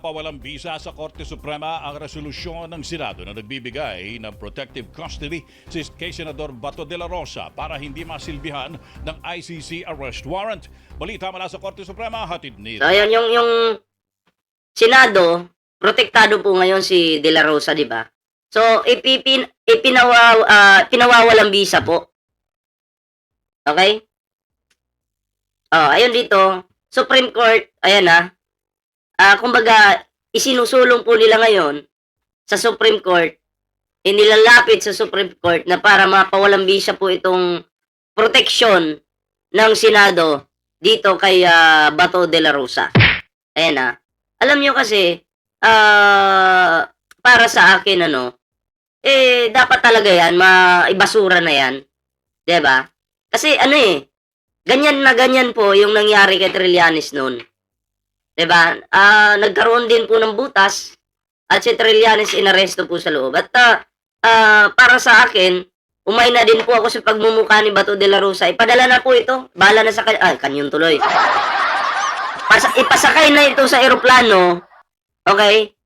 Pawalang bisa sa Korte Suprema ang resolusyon ng Senado na nagbibigay ng protective custody kay Senador Bato de la Rosa para hindi masilbihan ng ICC arrest warrant. Balita mula sa Korte Suprema, hatid ni... So, ayan, yung Senado, protektado po ngayon si De La Rosa, di ba? So, pinawawalang bisa po. Okay? Oh, ayun dito, Supreme Court, ayan kumbaga, isinusulong po nila ngayon sa Supreme Court, inilalapit sa Supreme Court na para mapawalang bisa po itong proteksyon ng Senado dito kay Bato de la Rosa. Ayan Alam nyo kasi, para sa akin, dapat talaga yan, maibasura na yan. Diba? Kasi ganyan na ganyan po yung nangyari kay Trillanes noon. Diba? Nagkaroon din po ng butas at si Trillanes inaresto po sa loob. At para sa akin, umay na din po ako sa pagmumukha ni Bato de la Rosa. Ipadala na po ito. Bahala na sa kanyang tuloy. Ipasakay na ito sa eroplano. Okay?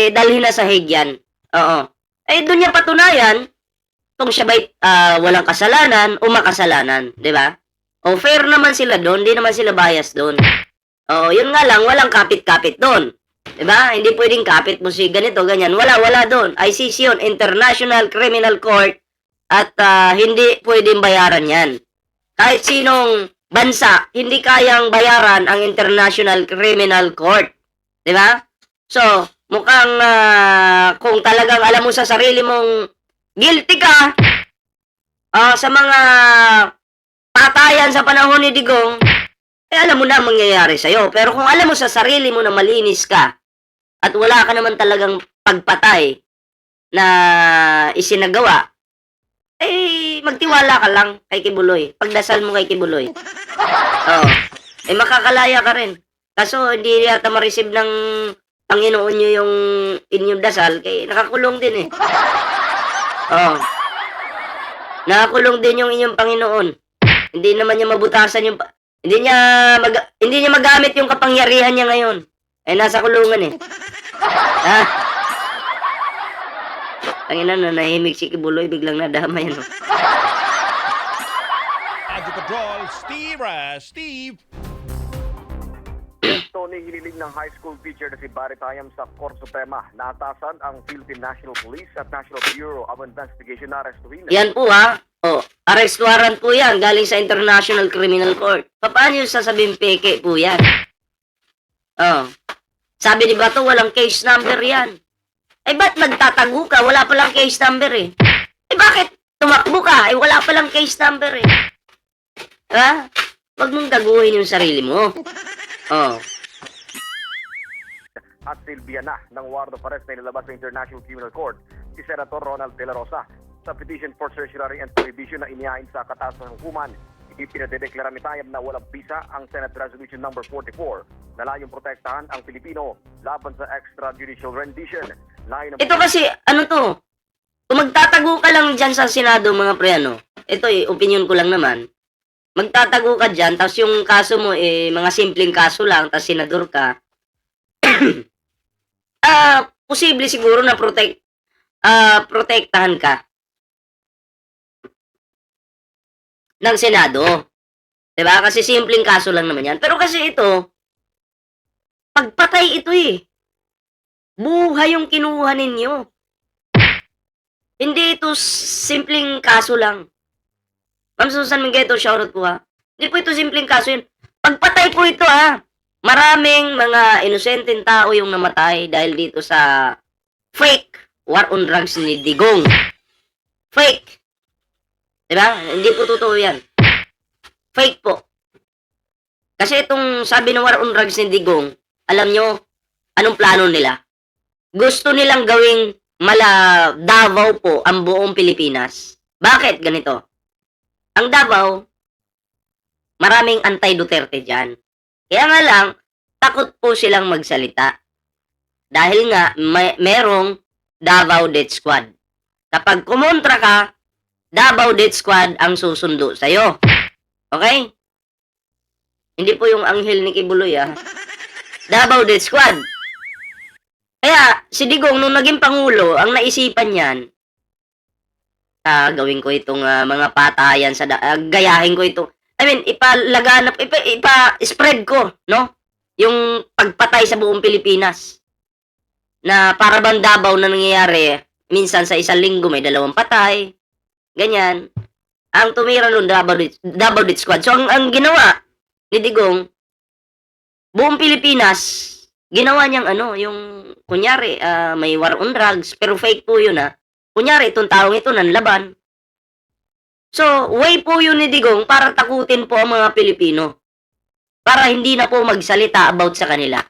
Dalhin na sa Hague yan. Oo. Doon niya patunayan kung siya ba'y walang kasalanan o makasalanan. Diba? O fair naman sila doon. Hindi naman sila bias doon. Oh, yun nga lang, walang kapit-kapit doon. Diba? Hindi pwedeng kapit mo si ganito, ganyan. Wala doon. ICC yun, International Criminal Court. At hindi pwedeng bayaran yan. Kahit sinong bansa, hindi kayang bayaran ang International Criminal Court. Diba? So, mukhang kung talagang alam mo sa sarili mong guilty ka sa mga patayan sa panahon ni Digong, alam mo na ang mangyayari sa'yo. Pero kung alam mo sa sarili mo na malinis ka at wala ka naman talagang pagpatay na isinagawa, magtiwala ka lang kay Kibuloy. Pagdasal mo kay Kibuloy. Makakalaya ka rin. Kaso hindi yata ma-receive ng Panginoon nyo yung inyong dasal, kaya nakakulong din Nakakulong din yung inyong Panginoon. Hindi naman niya mabutasan yung... Hindi niya magamit yung kapangyarihan niya ngayon. Nasa kulungan Tangina na nahimik si Kibuloy, biglang nadama yan. Patrol, Steve! Tony, hiniling ng high school teacher na si Barry Tayam sa Korte Suprema. Naatasan ang Philippine National Police at National Bureau of Investigation na arestuhin. Yan po arrest warrant po yan galing sa International Criminal Court. Paano yung sasabihin peke po yan? Sabi ni Bato, walang case number yan. Ba't nagtatago ka? Wala palang case number bakit tumakbo ka? Wala palang case number Wag mong taguhin yung sarili mo. At silbiya na ng warrant of arrest na inilabas sa International Criminal Court si Senator Ronald De La Rosa sa petition for certiorari and prohibition na inihain sa kataas ng hukuman. Ipinadedeklara ni Tayam na walang bisa ang Senate Resolution No. 44 na layong protektahan ang Pilipino laban sa extrajudicial rendition. Ito kasi, kung magtatago ka lang dyan sa Senado, mga pre, ito opinion ko lang naman, magtatago ka dyan, tapos yung kaso mo, mga simpleng kaso lang, tapos senador ka, posible siguro na protektahan ka ng Senado. Diba? Kasi simpleng kaso lang naman yan. Pero kasi ito, pagpatay ito buhay yung kinuha ninyo. Hindi ito simpleng kaso lang. Ma'am Susan Mingueto, shoutout po Hindi po ito simpleng kaso yun. Pagpatay po ito Maraming mga inosenteng tao yung namatay dahil dito sa fake war on drugs ni Digong. Fake. Diba? Hindi po totoo yan. Fake po. Kasi itong sabi ng war on drugs ni Digong, alam nyo, anong plano nila? Gusto nilang gawing Davao po ang buong Pilipinas. Bakit ganito? Ang Davao, maraming anti-Duterte dyan. Kaya nga lang, takot po silang magsalita. Dahil nga, merong Davao Death Squad. Kapag kumontra ka, Davao Death Squad ang susundo sa'yo. Okay? Hindi po yung anghel ni Kibuloy Davao Death Squad. si Digong nung naging Pangulo, ang naisipan niyan, gawin ko itong mga patayan gayahin ko ito. I mean, ipa-spread ko, no? Yung pagpatay sa buong Pilipinas. Na para bang Davao na nangyayari, minsan sa isang linggo may 2 patay, ganyan. Ang tumira nun, Davao Death Squad. So, ang ginawa ni Digong, buong Pilipinas, ginawa niyang yung, kunyari, may war on drugs, pero fake po yun Kunyari, itong taong ito nanlaban. So, way po yun ni Digong para takutin po ang mga Pilipino. Para hindi na po magsalita about sa kanila.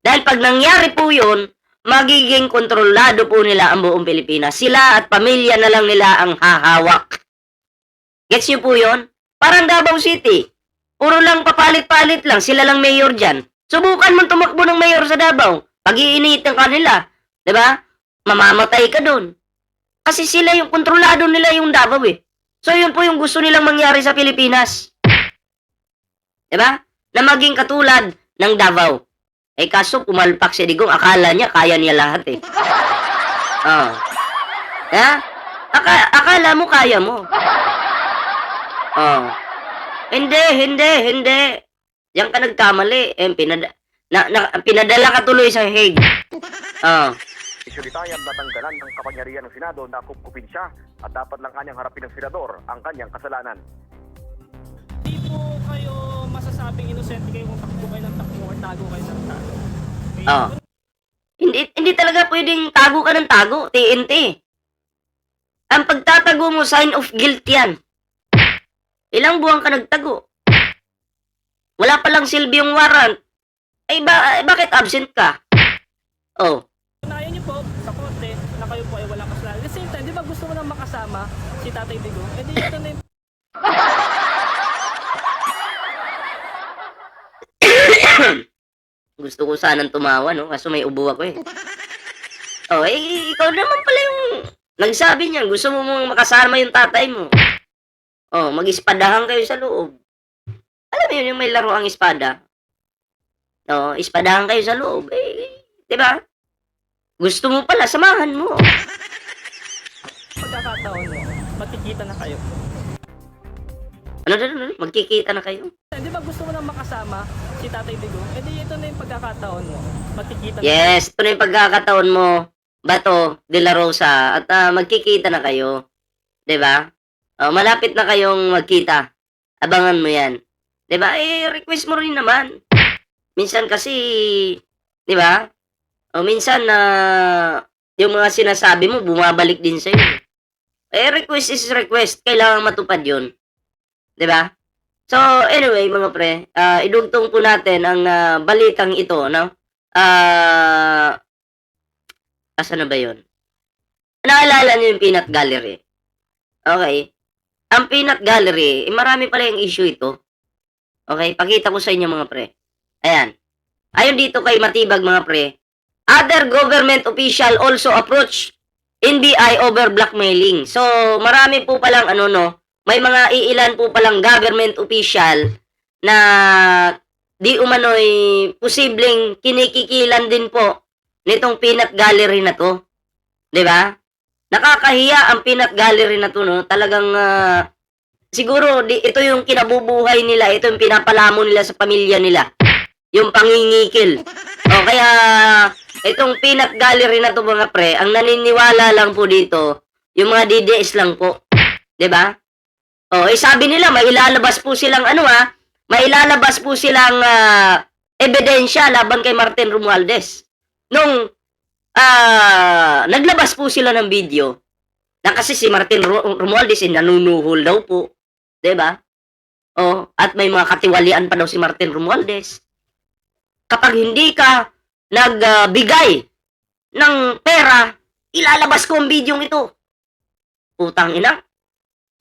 Dahil pag nangyari po yun, magiging kontrolado po nila ang buong Pilipinas. Sila at pamilya na lang nila ang hahawak. Gets nyo po yun? Parang Davao City. Puro lang papalit-palit lang. Sila lang mayor dyan. Subukan mo tumakbo ng mayor sa Davao. Pag-iinitan ka nila. Diba? Mamamatay ka dun. Kasi sila yung kontrolado nila yung Davao So yun po yung gusto nilang mangyari sa Pilipinas. Diba? Na maging katulad ng Davao. Kaso pumalpak si Digong, akala niya kaya niya lahat Akala mo kaya mo. Hindi. Diyan ka nagkamali. Pinadala ka tuloy sa Hague. Isulitayan natanggalan ng kapangyarihan ng Senado na kupkupin siya at dapat lang kanyang harapin ng senador ang kanyang kasalanan. Hindi po kayo masasabing inosente kayo kung takbo kayo ng takbo or tago kayo ng tago. Hindi talaga pwedeng tago ka ng tago, TNT. Ang pagtatago mo, sign of guilt yan. Ilang buwan ka nagtago? Wala pa lang silbi yung warrant. Bakit absent ka? Unayan niyo po sa korte na kayo po ay walang kasalanan. At the same time, di ba gusto mo nang makasama si Tatay Digong? Di ito na yung Gusto ko sanang tumawa, no? Kaso may ubo ako ikaw naman pala yung nagsabi niyan. Gusto mo mong makasama yung tatay mo. Mag-ispadahan kayo sa loob. Alam mo yun, yung may laro ang espada. Ispadahan kayo sa loob. Diba? Gusto mo pala, samahan mo. pagkakataon mo, magkikita na kayo. Ano? Magkikita na kayo? Di ba gusto mo nang makasama si Tatay Digong? Di ito na yung pagkakataon mo. Magkikita na Yes, ito na yung pagkakataon mo, Bato de la Rosa, at magkikita na kayo. Diba? Malapit na kayong magkita. Abangan mo yan. Diba? Request mo rin naman. Minsan kasi, diba? Minsan yung mga sinasabi mo, bumabalik din sa'yo. Request is request. Kailangan matupad yun. Diba? So, anyway, mga pre, idugtong po natin ang balitang ito, no? Asa na ba yun? Naalala niyo yung Peanut Gallery? Okay. Ang Peanut Gallery, marami pala yung issue ito. Okay, pakita ko sa inyo mga pre. Ayan. Ayon dito kay Matibag mga pre, other government official also approach NBI over blackmailing. So, marami po palang may mga iilan po palang government official na di umano'y posibleng kinikikilan din po nitong Peanut Gallery na to. 'Di ba? Nakakahiya ang Peanut Gallery na to, no? Talagang siguro ito yung kinabubuhay nila, ito yung pinapalamo nila sa pamilya nila. Yung pangingikil. Kaya itong Peanut Gallery na to mga pre, ang naniniwala lang po dito, yung mga DDS lang po. 'Di ba? Sabi nila may ilalabas po silang mailalabas po silang ebidensya laban kay Martin Romualdez. Nung naglabas po sila ng video na kasi si Martin Romualdez nanunuhol daw po, 'di ba? At may mga katiwalian pa daw si Martin Romualdez. Kapag hindi ka nagbigay ng pera, ilalabas ko ang video ito. Putang ina.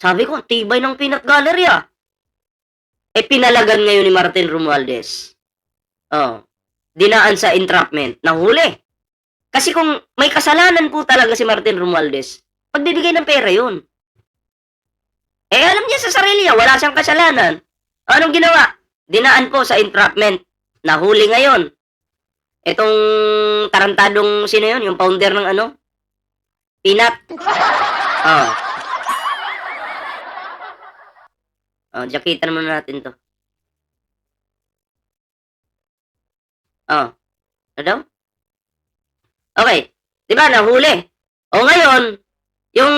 Sabi ko, tibay ng Peanut Gallery pinalagan ngayon ni Martin Romualdez. Dinaan sa entrapment. Nahuli. Kasi kung may kasalanan po talaga si Martin Romualdez, pagbibigay ng pera yun. Alam niya sa sarili niya, wala siyang kasalanan. Anong ginawa? Dinaan po sa entrapment. Nahuli ngayon. Itong tarantadong sino yun? Yung founder ng ano? Peanut. Oh. Oh, jakitan muna natin to. Oh. Ano daw? Okay. Diba, nahuli. O ngayon, yung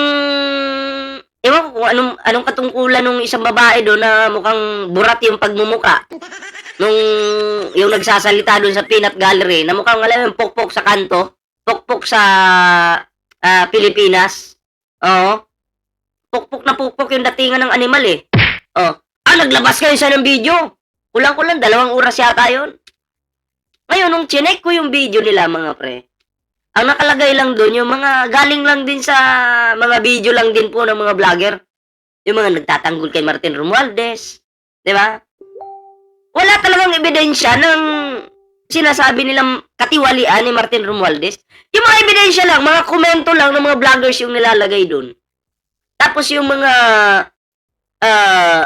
ewan ko kung anong katungkulan nung isang babae doon na mukhang burat yung pagmumuka. Nung yung nagsasalita doon sa Peanut Gallery na mukhang alam yung pokpok sa kanto, pokpok sa Pilipinas. Oo. Pokpok yung datingan ng animal eh. Oh. Naglabas kayo sa ng video. Kulang-kulang 2 oras yata yun. Ngayon, nung chinek ko yung video nila mga pre, ang nakalagay lang doon, yung mga galing lang din sa mga video lang din po ng mga vlogger. Yung mga nagtatanggol kay Martin Romualdez. Di ba? Wala talagang ebidensya ng sinasabi nilang katiwalian ni Martin Romualdez. Yung mga ebidensya lang, mga komento lang ng mga vloggers yung nilalagay doon. Tapos yung mga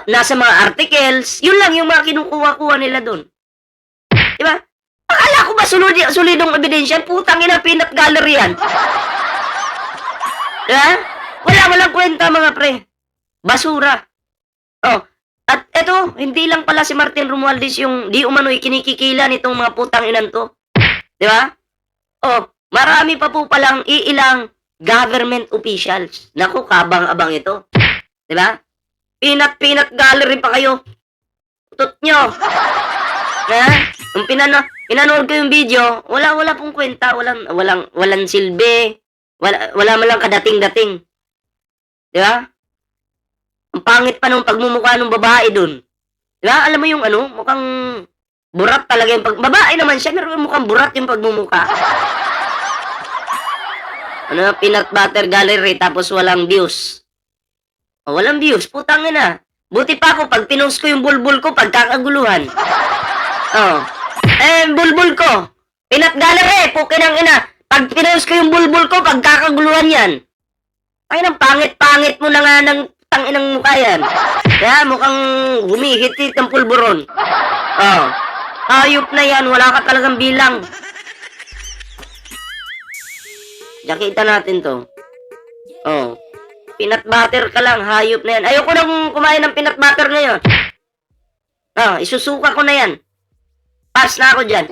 nasa mga articles, yun lang yung mga kinukuha-kuha nila doon. Di ba? Akala ko ba solidong ebidensya? Putang ina, Peanut Gallery yan. Diba? Walang kwenta mga pre. Basura. Oh. At eto, hindi lang pala si Martin Romualdez yung di umano'y kinikikila nitong mga putang inan to. Diba? Oh, marami pa po palang iilang government officials. Naku, kabang-abang ito. Diba? Peanut Gallery pa kayo. Tut nyo. Nung pinanood ko yung video, wala pong kwenta, walang silbi, wala man lang kadating-dating. Di ba? Ang pangit pa nung pagmumukha ng babae dun. Di ba? Alam mo yung mukhang burat talaga yung babae naman siya, pero mukhang burat yung pagmumukha. Peanut butter gallery, tapos walang views. O, walang views, putang ina. Buti pa ako, pag pinost ko yung bulbul ko, pagkakaguluhan. Oh. Bulbul ko. Peanut Gallery, pukin ang ina. Pag pinost ko yung bulbul ko, pagkakaguluhan yan. Ay, nang pangit-pangit mo na nga ng tanginang mukha yan. Kaya mukhang humihit-hit ng pulburon. Oh. Hayop na yan, wala ka talagang bilang. Jakita natin to. Oh. Peanut butter ka lang, hayop na yan. Ayoko nang kumain ng peanut butter ngayon. Oh, isusuka ko na yan. Pass na ako dyan.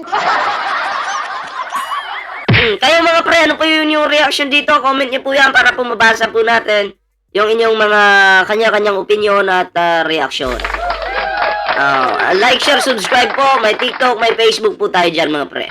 Kayo mga pre, ano po yung reaction dito? Comment niyo po yan para po mabasa po natin yung inyong mga kanya-kanyang opinion at reaction. Like, share, subscribe po. May TikTok, may Facebook po tayo dyan mga pre.